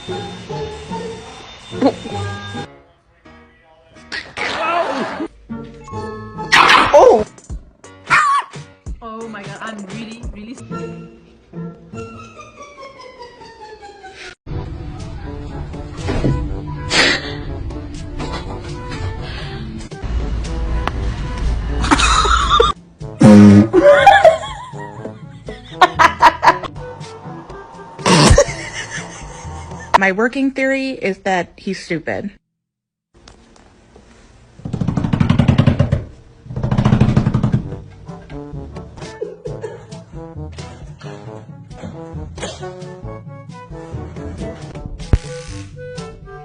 Oh! Oh my god, I'm really My working theory is that he's stupid.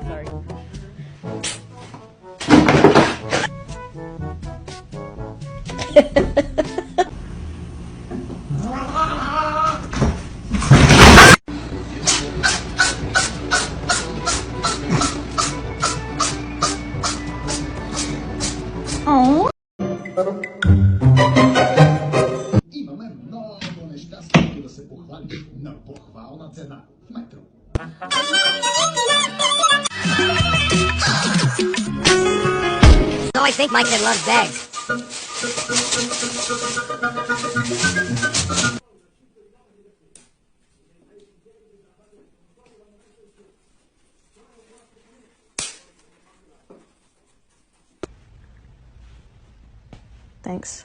sorry. Oh. Imаме много неща, с които да се похвалиш, но похвална цена в метро. So I think my kid loves bags. Thanks.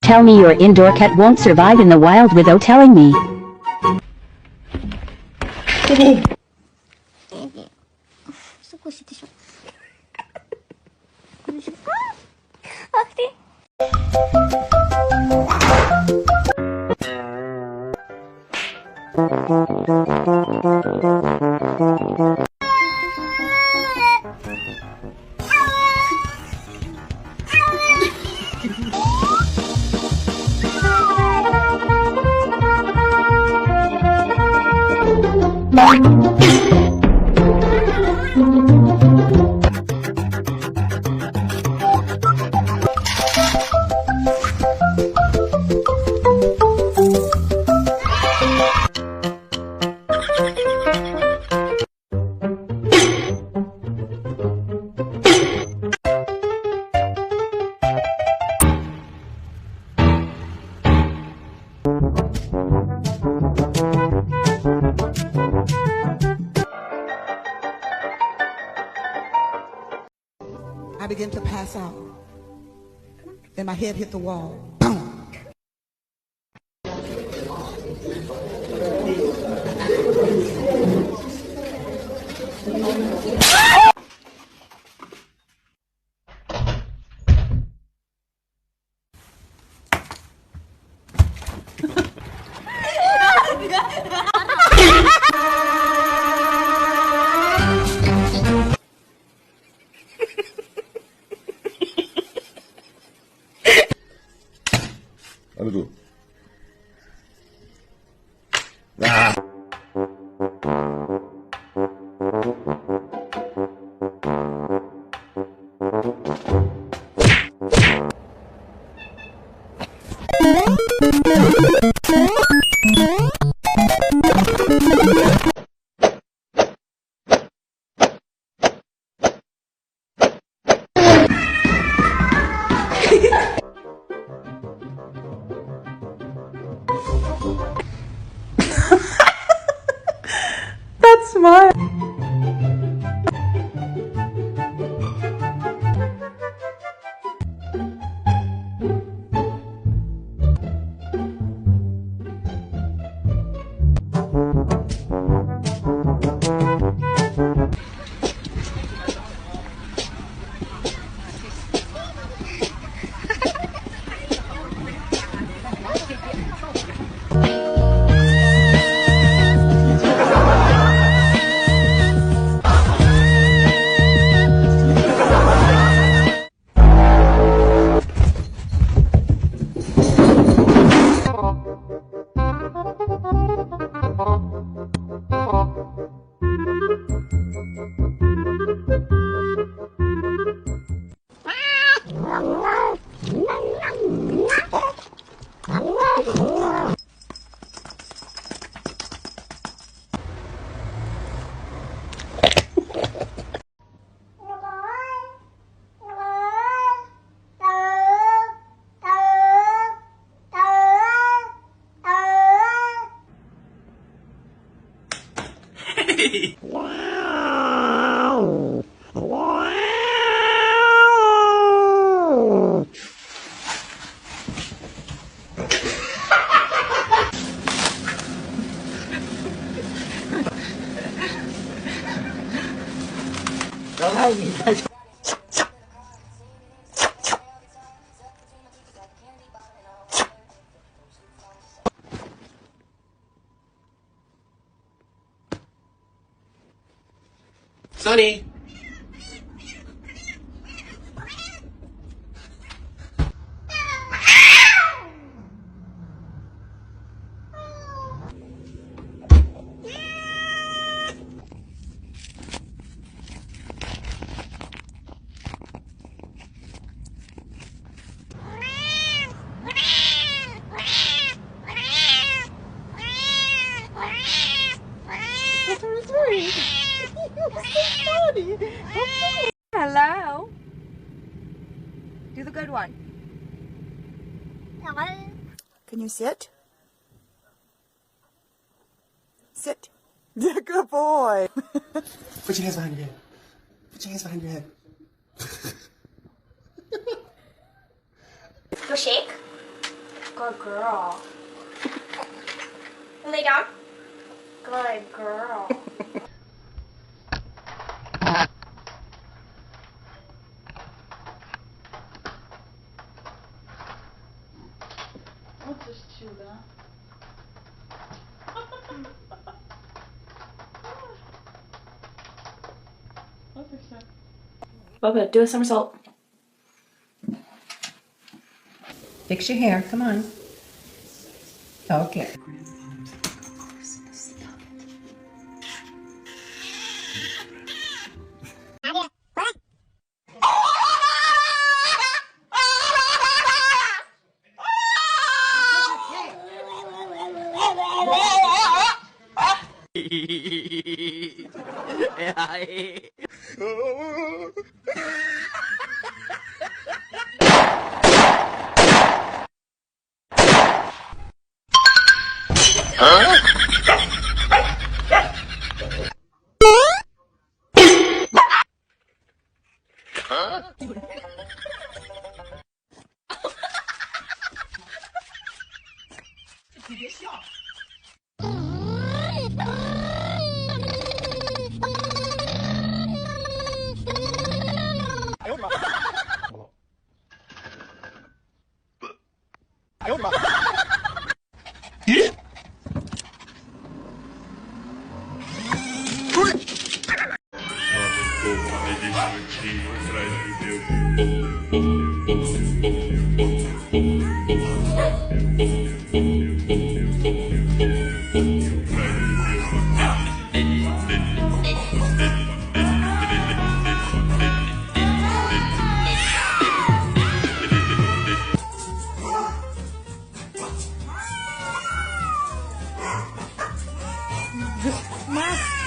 Tell me your indoor cat won't survive in the wild without telling me. I began to pass out. Then my head hit the wall. Boom! Ano to? Ah! That's smart. Sonny. Hello. Do the good one. Can you sit? Sit. Good boy. Put your hands behind your head. Put your hands behind your head. Go shake. Good girl. Lay down. Good girl. Bubba, do a somersault. Fix your hair. Come on. Okay.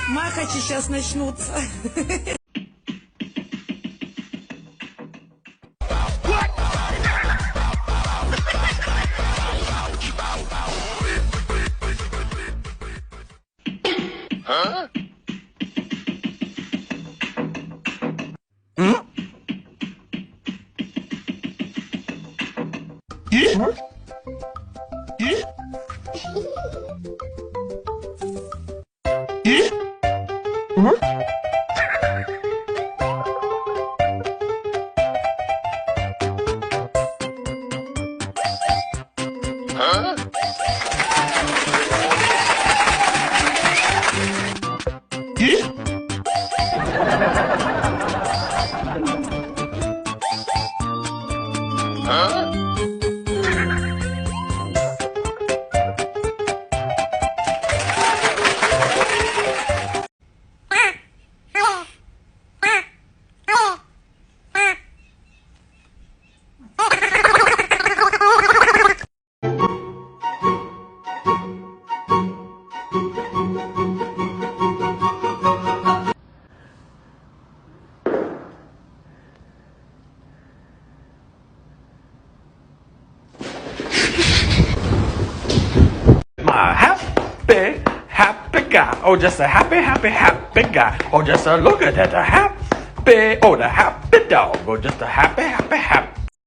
Махачи сейчас начнутся. My happy, happy guy. Oh, just a happy, happy, happy guy. Oh, just a look at that, a happy, oh, the happy dog. Oh, just a happy, happy, happy